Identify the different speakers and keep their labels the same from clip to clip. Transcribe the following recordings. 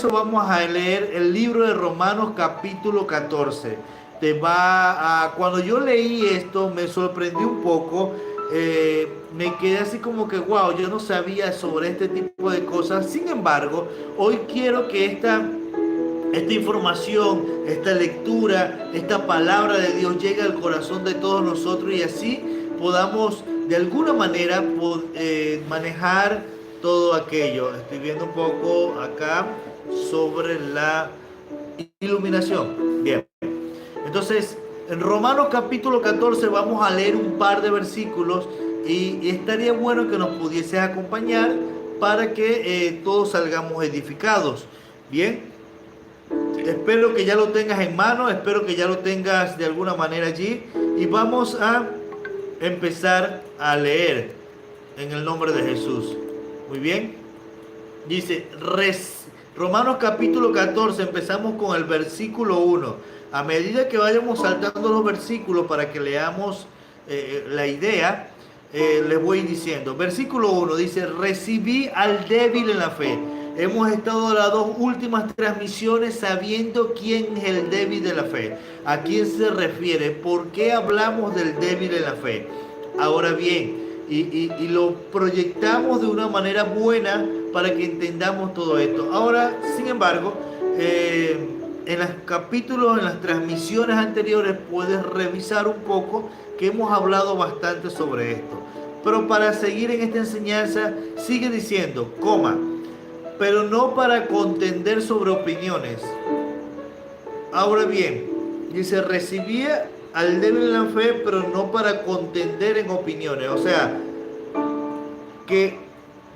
Speaker 1: eso vamos a leer el libro de Romanos capítulo 14. Cuando yo leí esto me sorprendió un poco, me quedé así como que wow, yo no sabía sobre este tipo de cosas. Sin embargo, hoy quiero que esta información, esta lectura, esta palabra de Dios llegue al corazón de todos nosotros y así podamos de alguna manera manejar todo aquello. Estoy viendo un poco acá sobre la iluminación. Bien, entonces en Romanos capítulo 14 vamos a leer un par de versículos y estaría bueno que nos pudieses acompañar para que todos salgamos edificados. Bien. Espero que ya lo tengas en mano, espero que ya lo tengas de alguna manera allí y vamos a empezar a leer en el nombre de Jesús. Muy bien. Dice Romanos capítulo 14, empezamos con el versículo 1. A medida que vayamos saltando los versículos para que leamos la idea, les voy diciendo. Versículo 1 dice, recibí al débil en la fe. Hemos estado las dos últimas transmisiones sabiendo quién es el débil de la fe. ¿A quién se refiere? ¿Por qué hablamos del débil en la fe? Ahora bien, y lo proyectamos de una manera buena para que entendamos todo esto. Ahora, sin embargo, en los capítulos, en las transmisiones anteriores, puedes revisar un poco que hemos hablado bastante sobre esto. Pero para seguir en esta enseñanza, sigue diciendo, coma, pero no para contender sobre opiniones. Ahora bien, dice, recibía al débil en la fe, pero no para contender en opiniones. O sea, que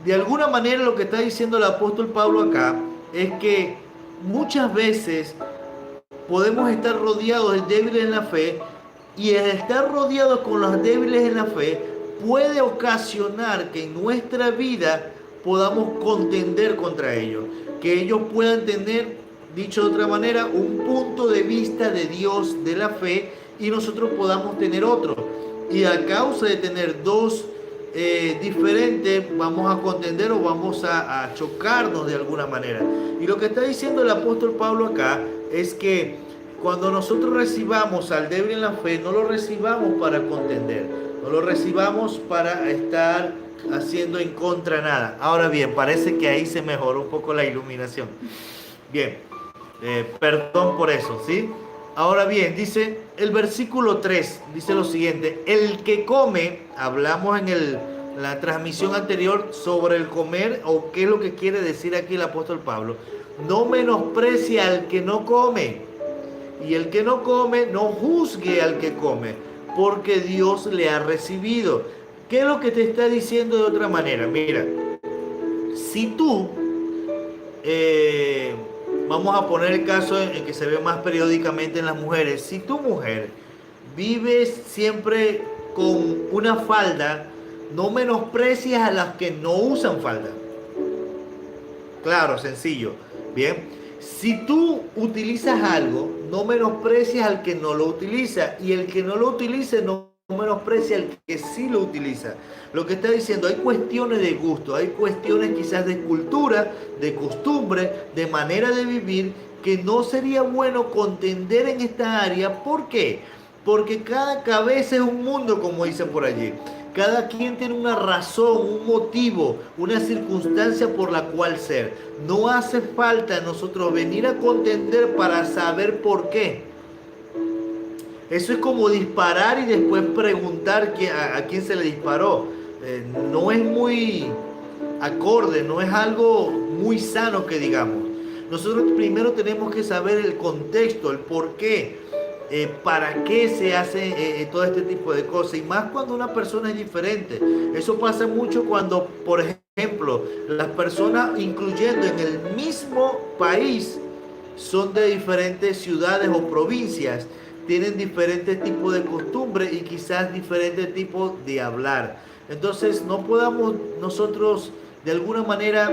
Speaker 1: de alguna manera lo que está diciendo el apóstol Pablo acá es que muchas veces podemos estar rodeados de débiles en la fe y el estar rodeados con los débiles en la fe puede ocasionar que en nuestra vida podamos contender contra ellos, que ellos puedan tener, dicho de otra manera, un punto de vista de Dios, de la fe, y nosotros podamos tener otro. Y a causa de tener dos diferentes, vamos a contender o vamos a chocarnos de alguna manera. Y lo que está diciendo el apóstol Pablo acá es que cuando nosotros recibamos al débil en la fe, no lo recibamos para contender, no lo recibamos para estar haciendo en contra nada. Ahora bien, parece que ahí se mejoró un poco la iluminación. Bien, perdón por eso, ¿sí? Ahora bien, dice el versículo 3, dice lo siguiente, el que come, hablamos en la transmisión anterior sobre el comer, o qué es lo que quiere decir aquí el apóstol Pablo, no menosprecia al que no come, y el que no come no juzgue al que come, porque Dios le ha recibido. ¿Qué es lo que te está diciendo de otra manera? Mira, si tú, vamos a poner el caso en que se ve más periódicamente en las mujeres, si tu mujer vives siempre con una falda, no menosprecias a las que no usan falda. Claro, sencillo. Bien, si tú utilizas algo, no menosprecias al que no lo utiliza, y el que no lo utilice no menosprecia al que sí lo utiliza. Lo que está diciendo, hay cuestiones de gusto, hay cuestiones quizás de cultura, de costumbre, de manera de vivir, que no sería bueno contender en esta área. ¿Por qué? Porque cada cabeza es un mundo, como dicen por allí. Cada quien tiene una razón, un motivo, una circunstancia por la cual ser. No hace falta nosotros venir a contender para saber por qué. Eso es como disparar y después preguntar a quién se le disparó. No es muy acorde, no es algo muy sano que digamos. Nosotros primero tenemos que saber el contexto, el por qué, para qué se hace todo este tipo de cosas. Y más cuando una persona es diferente. Eso pasa mucho cuando, por ejemplo, las personas, incluyendo en el mismo país, son de diferentes ciudades o provincias, tienen diferentes tipos de costumbres y quizás diferentes tipos de hablar. Entonces no podamos nosotros de alguna manera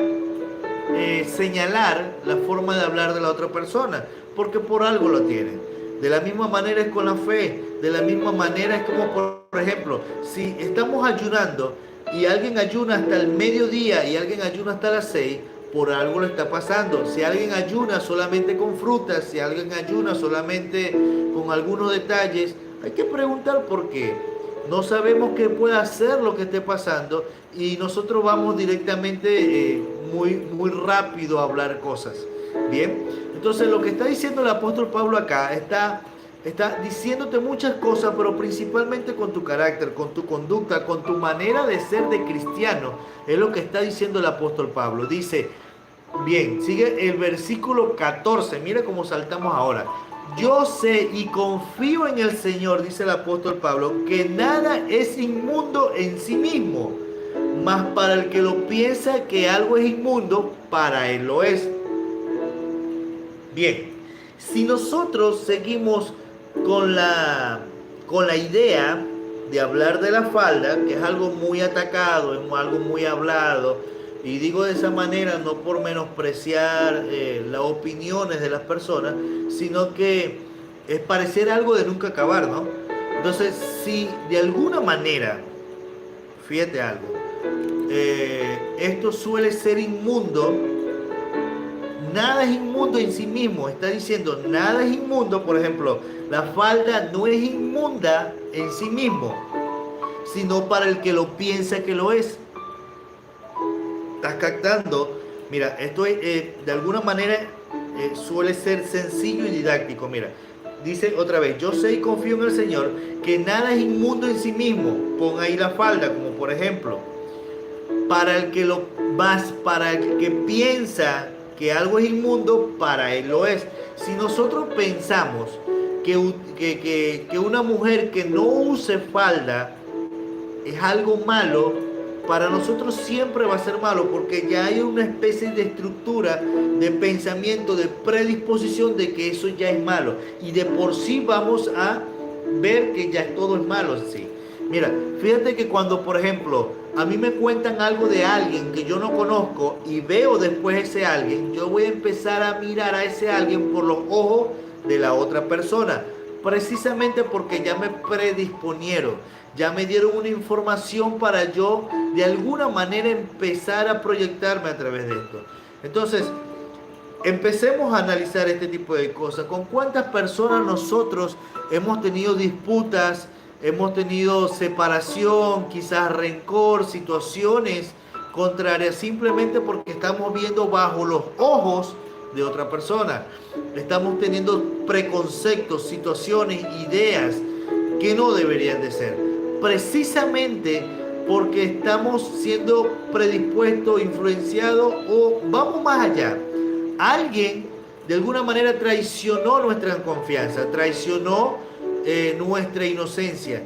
Speaker 1: señalar la forma de hablar de la otra persona, porque por algo lo tienen. De la misma manera es con la fe, de la misma manera es como, por ejemplo, si estamos ayunando y alguien ayuna hasta el mediodía y alguien ayuna hasta las 6, por algo le está pasando. Si alguien ayuna solamente con frutas, si alguien ayuna solamente con algunos detalles, hay que preguntar por qué. No sabemos qué puede hacer lo que esté pasando y nosotros vamos directamente muy rápido a hablar cosas. Bien, entonces lo que está diciendo el apóstol Pablo acá está diciéndote muchas cosas, pero principalmente con tu carácter, con tu conducta, con tu manera de ser de cristiano. Es lo que está diciendo el apóstol Pablo. Dice, bien, sigue el versículo 14. Mira cómo saltamos ahora. Yo sé y confío en el Señor, dice el apóstol Pablo, que nada es inmundo en sí mismo, mas para el que lo piensa que algo es inmundo, para él lo es. Bien, si nosotros seguimos con la idea de hablar de la falda, que es algo muy atacado, es algo muy hablado, y digo de esa manera no por menospreciar las opiniones de las personas, sino que es parecer algo de nunca acabar, ¿no? Entonces, si de alguna manera, fíjate algo, esto suele ser inmundo, nada es inmundo en sí mismo, está diciendo, nada es inmundo, por ejemplo, la falda no es inmunda en sí mismo, sino para el que lo piensa que lo es. ¿Estás captando? Mira, esto es, de alguna manera suele ser sencillo y didáctico. Mira, dice otra vez, yo sé y confío en el Señor que nada es inmundo en sí mismo. Pon ahí la falda, como por ejemplo, para el que piensa que algo es inmundo, para él lo es. Si nosotros pensamos que una mujer que no use falda es algo malo, para nosotros siempre va a ser malo, porque ya hay una especie de estructura de pensamiento, de predisposición de que eso ya es malo. Y de por sí vamos a ver que ya todo es malo. Sí. Mira, fíjate que cuando, por ejemplo, a mí me cuentan algo de alguien que yo no conozco y veo después ese alguien, yo voy a empezar a mirar a ese alguien por los ojos de la otra persona, precisamente porque ya me predisponieron, ya me dieron una información para yo de alguna manera empezar a proyectarme a través de esto. Entonces, empecemos a analizar este tipo de cosas. ¿Con cuántas personas nosotros hemos tenido disputas, hemos tenido separación, quizás rencor, situaciones contrarias, simplemente porque estamos viendo bajo los ojos de otra persona? Estamos teniendo preconceptos, situaciones, ideas que no deberían de ser, precisamente porque estamos siendo predispuestos, influenciados, o vamos más allá. Alguien de alguna manera traicionó nuestra confianza, traicionó nuestra inocencia,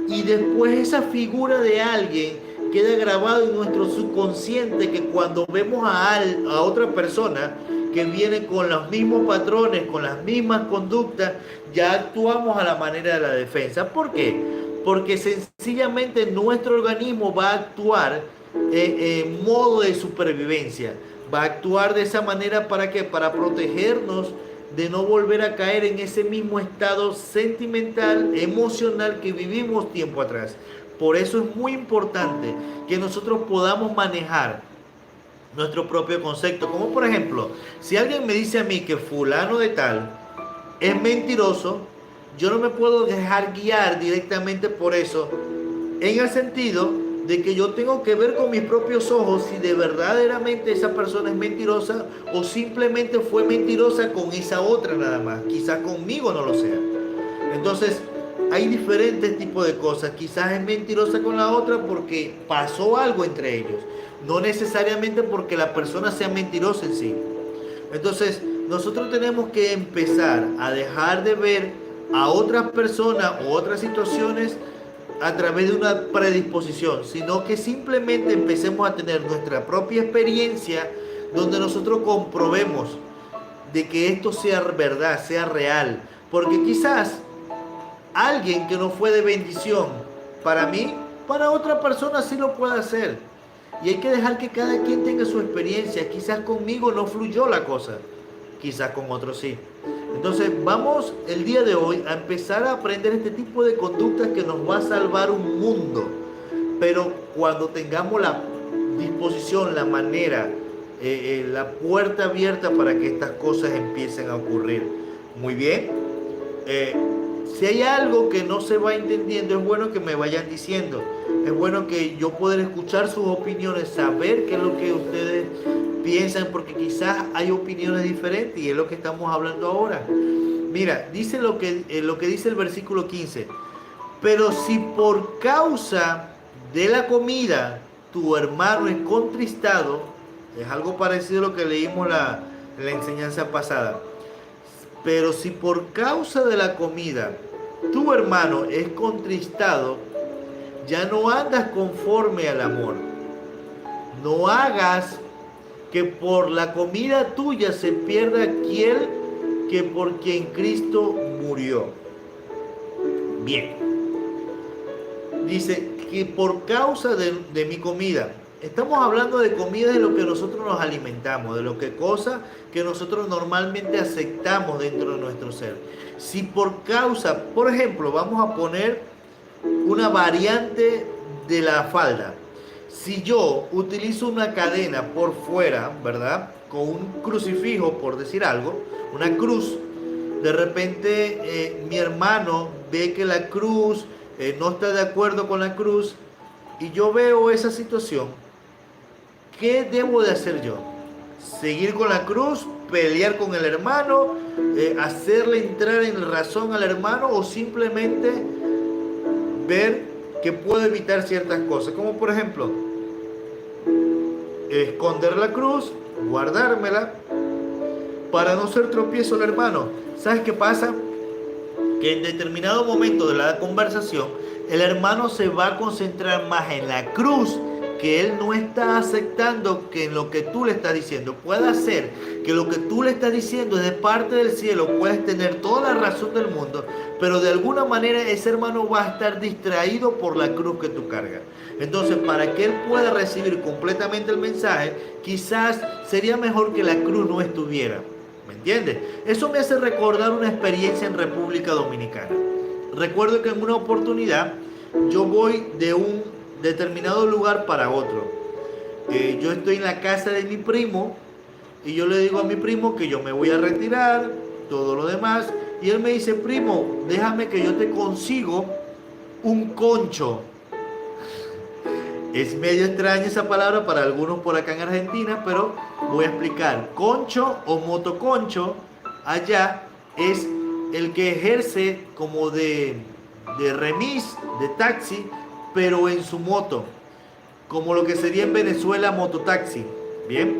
Speaker 1: y después esa figura de alguien queda grabado en nuestro subconsciente, que cuando vemos a otra persona que viene con los mismos patrones, con las mismas conductas, ya actuamos a la manera de la defensa. ¿Por qué? Porque sencillamente nuestro organismo va a actuar en modo de supervivencia. Va a actuar de esa manera, ¿para qué? Para protegernos de no volver a caer en ese mismo estado sentimental, emocional que vivimos tiempo atrás. Por eso es muy importante que nosotros podamos manejar nuestro propio concepto. Como por ejemplo, si alguien me dice a mí que fulano de tal es mentiroso, yo no me puedo dejar guiar directamente por eso, en el sentido de que yo tengo que ver con mis propios ojos si de verdaderamente esa persona es mentirosa, o simplemente fue mentirosa con esa otra nada más. Quizás conmigo no lo sea. Entonces, hay diferentes tipos de cosas. Quizás es mentirosa con la otra porque pasó algo entre ellos, no necesariamente porque la persona sea mentirosa en sí. Entonces, nosotros tenemos que empezar a dejar de ver a otras personas o otras situaciones a través de una predisposición, sino que simplemente empecemos a tener nuestra propia experiencia, donde nosotros comprobemos de que esto sea verdad, sea real. Porque quizás alguien que no fue de bendición para mí, para otra persona sí lo puede hacer. Y hay que dejar que cada quien tenga su experiencia. Quizás conmigo no fluyó la cosa, quizás con otros sí. Entonces vamos el día de hoy a empezar a aprender este tipo de conductas que nos va a salvar un mundo. Pero cuando tengamos la disposición, la manera la puerta abierta para que estas cosas empiecen a ocurrir. Muy bien. Eh, si hay algo que no se va entendiendo, es bueno que me vayan diciendo. Es bueno que yo pueda escuchar sus opiniones, saber qué es lo que ustedes piensan, porque quizás hay opiniones diferentes y es lo que estamos hablando ahora. Mira, dice lo que dice el versículo 15. Pero si por causa de la comida tu hermano es contristado, es algo parecido a lo que leímos en la enseñanza pasada. Pero si por causa de la comida tu hermano es contristado, ya no andas conforme al amor. No hagas que por la comida tuya se pierda aquel que por quien Cristo murió. Bien. Dice que por causa de mi comida. Estamos hablando de comida, de lo que nosotros nos alimentamos, de lo que cosas que nosotros normalmente aceptamos dentro de nuestro ser. Si por causa, por ejemplo, vamos a poner una variante de la falda. Si yo utilizo una cadena por fuera, ¿verdad? Con un crucifijo, por decir algo, una cruz, de repente mi hermano ve que la cruz no está de acuerdo con la cruz y yo veo esa situación. ¿Qué debo de hacer yo? ¿Seguir con la cruz? ¿Pelear con el hermano? ¿Hacerle entrar en razón al hermano? ¿O simplemente ver que puedo evitar ciertas cosas? Como por ejemplo, esconder la cruz, guardármela, para no ser tropiezo al hermano. ¿Sabes qué pasa? Que en determinado momento de la conversación, el hermano se va a concentrar más en la cruz, que él no está aceptando que en lo que tú le estás diciendo. Puede ser que lo que tú le estás diciendo es de parte del cielo, puedes tener toda la razón del mundo, pero de alguna manera ese hermano va a estar distraído por la cruz que tú cargas. Entonces, para que él pueda recibir completamente el mensaje, quizás sería mejor que la cruz no estuviera. ¿Me entiendes? Eso me hace recordar una experiencia en República Dominicana. Recuerdo que en una oportunidad yo voy de un determinado lugar para otro. Yo estoy en la casa de mi primo y yo le digo a mi primo que yo me voy a retirar, todo lo demás, y él me dice: primo, déjame que yo te consigo un concho. Es medio extraña esa palabra para algunos por acá en Argentina, pero voy a explicar. Concho o motoconcho allá es el que ejerce como de remis, de taxi, pero en su moto, como lo que sería en Venezuela mototaxi. Bien,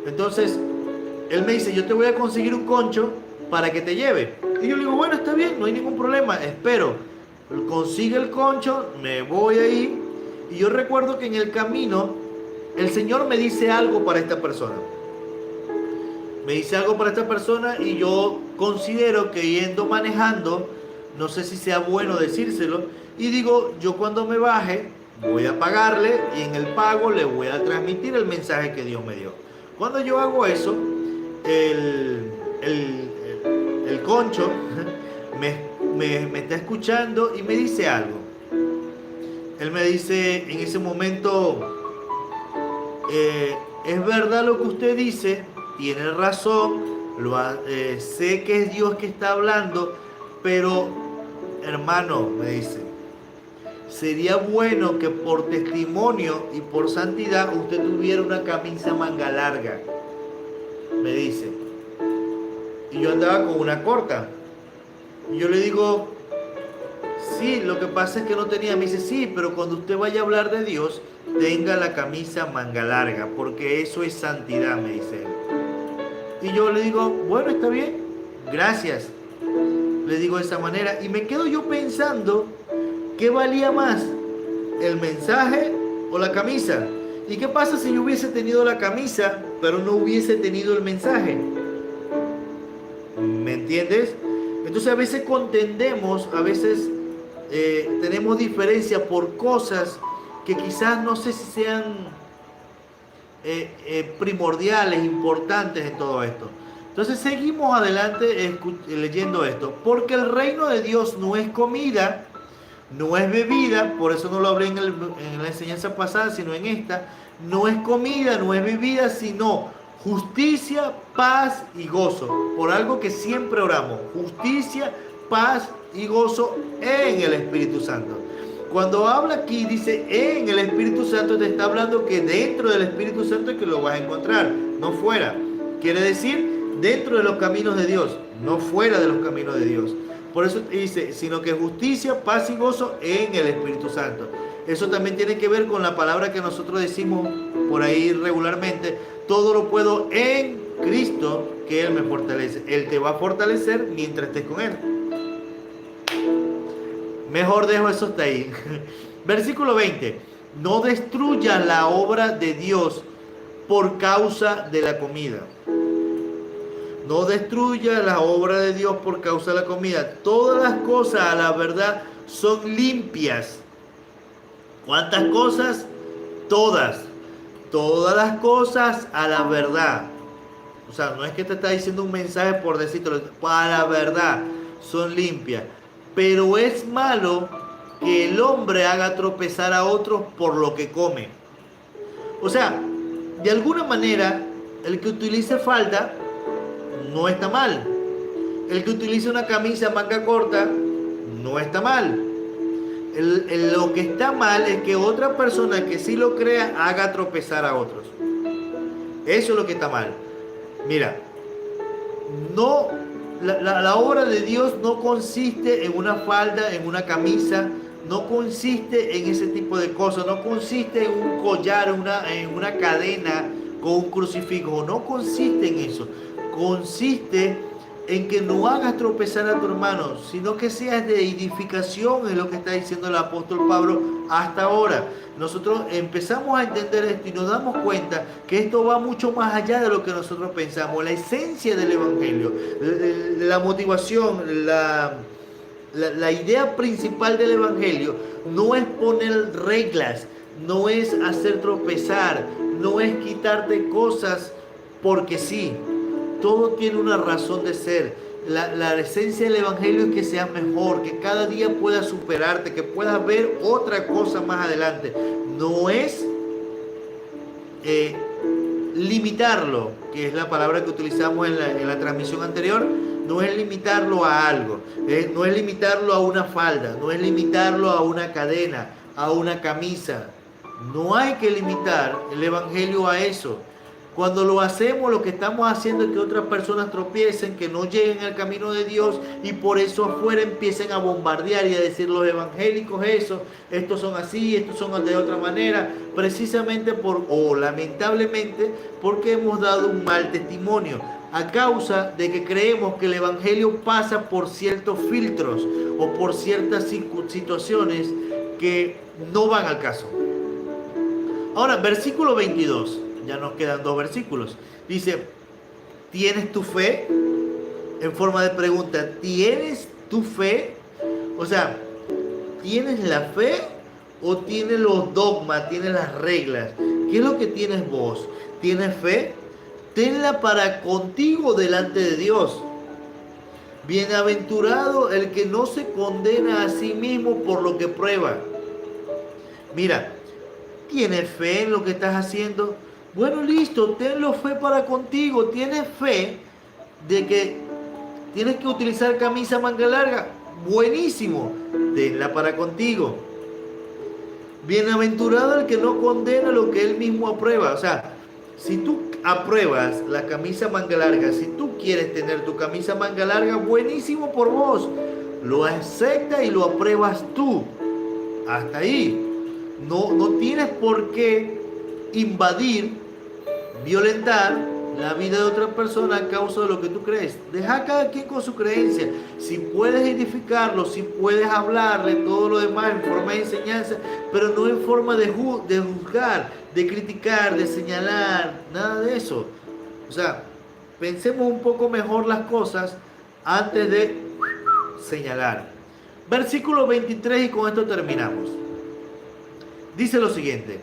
Speaker 1: entonces él me dice: yo te voy a conseguir un concho para que te lleve. Y yo le digo: bueno, está bien, no hay ningún problema, espero. Consigue el concho, me voy ahí. Y yo recuerdo que en el camino el Señor me dice algo para esta persona. Me dice algo para esta persona y yo considero que yendo manejando, no sé si sea bueno decírselo, y digo: yo cuando me baje voy a pagarle y en el pago le voy a transmitir el mensaje que Dios me dio. Cuando yo hago eso, el concho me está escuchando y me dice algo. Él me dice en ese momento: es verdad lo que usted dice, tiene razón, sé que es Dios que está hablando, pero hermano, me dice, sería bueno que por testimonio y por santidad usted tuviera una camisa manga larga, me dice. Y yo andaba con una corta. Y yo le digo: sí, lo que pasa es que no tenía. Me dice: sí, pero cuando usted vaya a hablar de Dios, tenga la camisa manga larga, porque eso es santidad, me dice él. Y yo le digo: bueno, está bien, gracias. Le digo de esa manera y me quedo yo pensando, ¿qué valía más? ¿El mensaje o la camisa? ¿Y qué pasa si yo hubiese tenido la camisa, pero no hubiese tenido el mensaje? ¿Me entiendes? Entonces a veces contendemos, a veces tenemos diferencia por cosas que quizás no sé si sean primordiales, importantes en todo esto. Entonces seguimos adelante leyendo esto. Porque el reino de Dios no es comida, no es bebida, por eso no lo hablé en la enseñanza pasada, sino en esta. No es comida, no es bebida, sino Justicia, paz y gozo. Por algo que siempre oramos. Justicia, paz y gozo en el Espíritu Santo. Cuando habla aquí, dice en el Espíritu Santo, te está hablando que dentro del Espíritu Santo es que lo vas a encontrar, no fuera. Quiere decir, dentro de los caminos de Dios, no fuera de los caminos de Dios. Por eso dice, sino que justicia, paz y gozo en el Espíritu Santo. Eso también tiene que ver con la palabra que nosotros decimos por ahí regularmente. Todo lo puedo en Cristo, que Él me fortalece. Él te va a fortalecer mientras estés con Él. Mejor dejo eso hasta ahí. Versículo 20. No destruyas la obra de Dios por causa de la comida. No destruyas la obra de Dios por causa de la comida. Todas las cosas, a la verdad, son limpias. ¿Cuántas cosas? Todas. Todas las cosas a la verdad. O sea, no es que te está diciendo un mensaje por decirlo. Para la verdad son limpias. Pero es malo que el hombre haga tropezar a otros por lo que come. O sea, de alguna manera, el que utilice falda no está mal. El que utilice una camisa manga corta no está mal. Lo que está mal es que otra persona que sí lo crea haga tropezar a otros. Eso es lo que está mal. Mira, no, la obra de Dios no consiste en una falda, en una camisa, no consiste en ese tipo de cosas, no consiste en un collar, en una cadena con un crucifijo, no consiste en eso. Consiste en que no hagas tropezar a tu hermano, sino que seas de edificación, es lo que está diciendo el apóstol Pablo hasta ahora. Nosotros empezamos a entender esto y nos damos cuenta que esto va mucho más allá de lo que nosotros pensamos. La esencia del Evangelio, la motivación, la idea principal del Evangelio no es poner reglas, no es hacer tropezar, no es quitarte cosas porque sí. Todo tiene una razón de ser. La esencia del Evangelio es que seas mejor, que cada día puedas superarte, que puedas ver otra cosa más adelante. No es limitarlo, que es la palabra que utilizamos en la transmisión anterior. No es limitarlo a algo, no es limitarlo a una falda, no es limitarlo a una cadena, a una camisa. No hay que limitar el Evangelio a eso. Cuando lo hacemos, lo que estamos haciendo es que otras personas tropiecen, que no lleguen al camino de Dios y por eso afuera empiecen a bombardear y a decir los evangélicos eso, estos son así, estos son de otra manera, precisamente o lamentablemente porque hemos dado un mal testimonio a causa de que creemos que el evangelio pasa por ciertos filtros o por ciertas situaciones que no van al caso. Ahora, versículo 22. Ya nos quedan 2 versículos. Dice, ¿tienes tu fe? En forma de pregunta, ¿tienes tu fe? O sea, ¿tienes la fe o tienes los dogmas, tienes las reglas? ¿Qué es lo que tienes vos? ¿Tienes fe? Tenla para contigo delante de Dios. Bienaventurado el que no se condena a sí mismo por lo que prueba. Mira, ¿tienes fe en lo que estás haciendo? Bueno, listo, tenlo fe para contigo. ¿Tienes fe de que tienes que utilizar camisa manga larga? Buenísimo, tenla para contigo. Bienaventurado el que no condena lo que él mismo aprueba. O sea, si tú apruebas la camisa manga larga, si tú quieres tener tu camisa manga larga, buenísimo por vos. Lo aceptas y lo apruebas tú. Hasta ahí. No tienes por qué invadir, violentar la vida de otra persona a causa de lo que tú crees. Deja a cada quien con su creencia. Si puedes edificarlo, si puedes hablarle todo lo demás en forma de enseñanza, pero no en forma de juzgar, de criticar, de señalar, nada de eso. O sea, pensemos un poco mejor las cosas antes de señalar. Versículo 23 y con esto terminamos. Dice lo siguiente.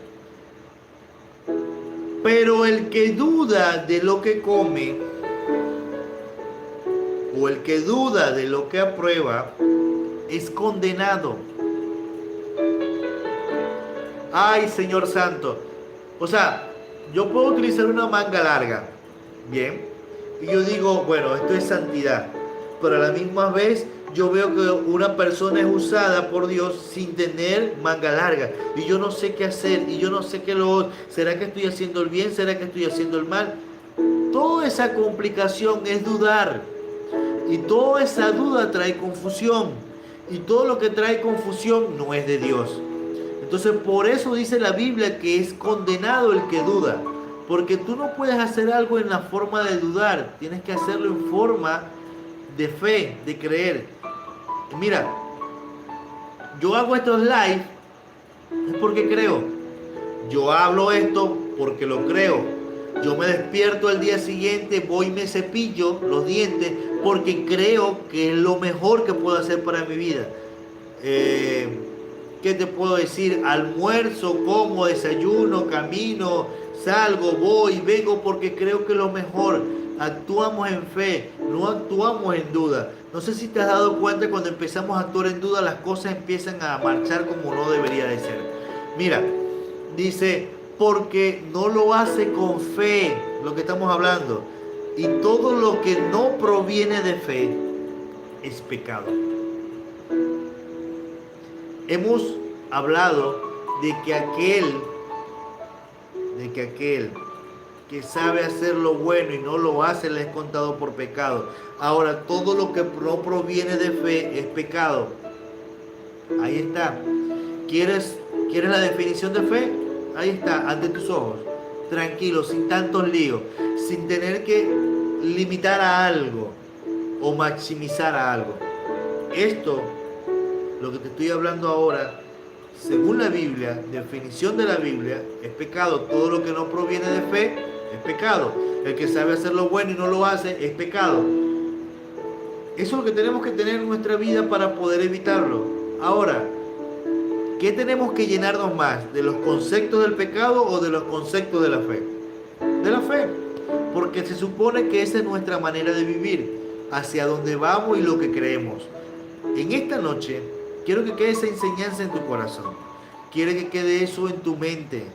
Speaker 1: Pero el que duda de lo que come, o el que duda de lo que aprueba, es condenado. Ay, Señor Santo. O sea, yo puedo utilizar una manga larga, Bien. Y yo digo, bueno, esto es santidad. Pero a la misma vez yo veo que una persona es usada por Dios sin tener manga larga. Y yo no sé qué hacer. Y yo no sé qué lo... ¿Será que estoy haciendo el bien? ¿Será que estoy haciendo el mal? Toda esa complicación es dudar. Y toda esa duda trae confusión. Y todo lo que trae confusión no es de Dios. Entonces por eso dice la Biblia que es condenado el que duda. Porque tú no puedes hacer algo en la forma de dudar. Tienes que hacerlo en forma de fe, de creer. Mira, yo hago estos live es porque creo. Yo hablo esto porque lo creo. Yo me despierto al día siguiente, voy y me cepillo los dientes porque creo que es lo mejor que puedo hacer para mi vida. ¿Qué te puedo decir? Almuerzo, como, desayuno, camino, salgo, voy, vengo porque creo que es lo mejor. Actuamos en fe, no actuamos en duda. No sé si te has dado cuenta, cuando empezamos a actuar en duda, las cosas empiezan a marchar como no debería de ser. Mira, dice, porque no lo hace con fe, lo que estamos hablando. Y todo lo que no proviene de fe es pecado. Hemos hablado de que aquel que sabe hacer lo bueno y no lo hace le es contado por pecado. Ahora, todo lo que no proviene de fe es pecado. Ahí está. ¿Quieres la definición de fe? Ahí está, ante tus ojos. Tranquilo, sin tantos líos, sin tener que limitar a algo o maximizar a algo. Esto, lo que te estoy hablando ahora, según la Biblia, definición de la Biblia, es pecado. Todo lo que no proviene de fe es pecado. El que sabe hacer lo bueno y no lo hace es pecado. Eso es lo que tenemos que tener en nuestra vida para poder evitarlo. Ahora, ¿qué tenemos que llenarnos más? ¿De los conceptos del pecado o de los conceptos de la fe? De la fe. Porque se supone que esa es nuestra manera de vivir, hacia dónde vamos y lo que creemos. En esta noche quiero que quede esa enseñanza en tu corazón. Quiero que quede eso en tu mente.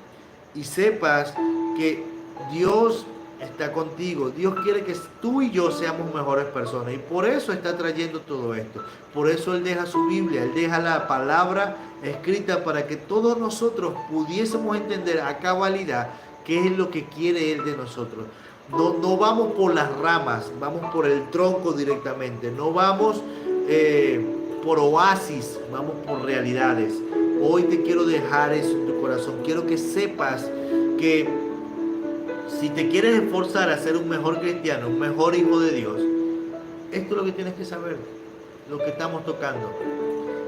Speaker 1: Y sepas que Dios está contigo. Dios quiere que tú y yo seamos mejores personas. Y por eso está trayendo todo esto. Por eso Él deja su Biblia. Él deja la palabra escrita para que todos nosotros pudiésemos entender a cabalidad qué es lo que quiere Él de nosotros. No vamos por las ramas, vamos por el tronco directamente. No vamos por oasis, vamos por realidades. Hoy te quiero dejar eso en tu corazón. Quiero que sepas que si te quieres esforzar a ser un mejor cristiano, un mejor hijo de Dios, esto es lo que tienes que saber, lo que estamos tocando.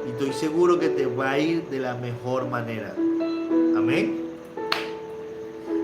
Speaker 1: Y estoy seguro que te va a ir de la mejor manera. Amén.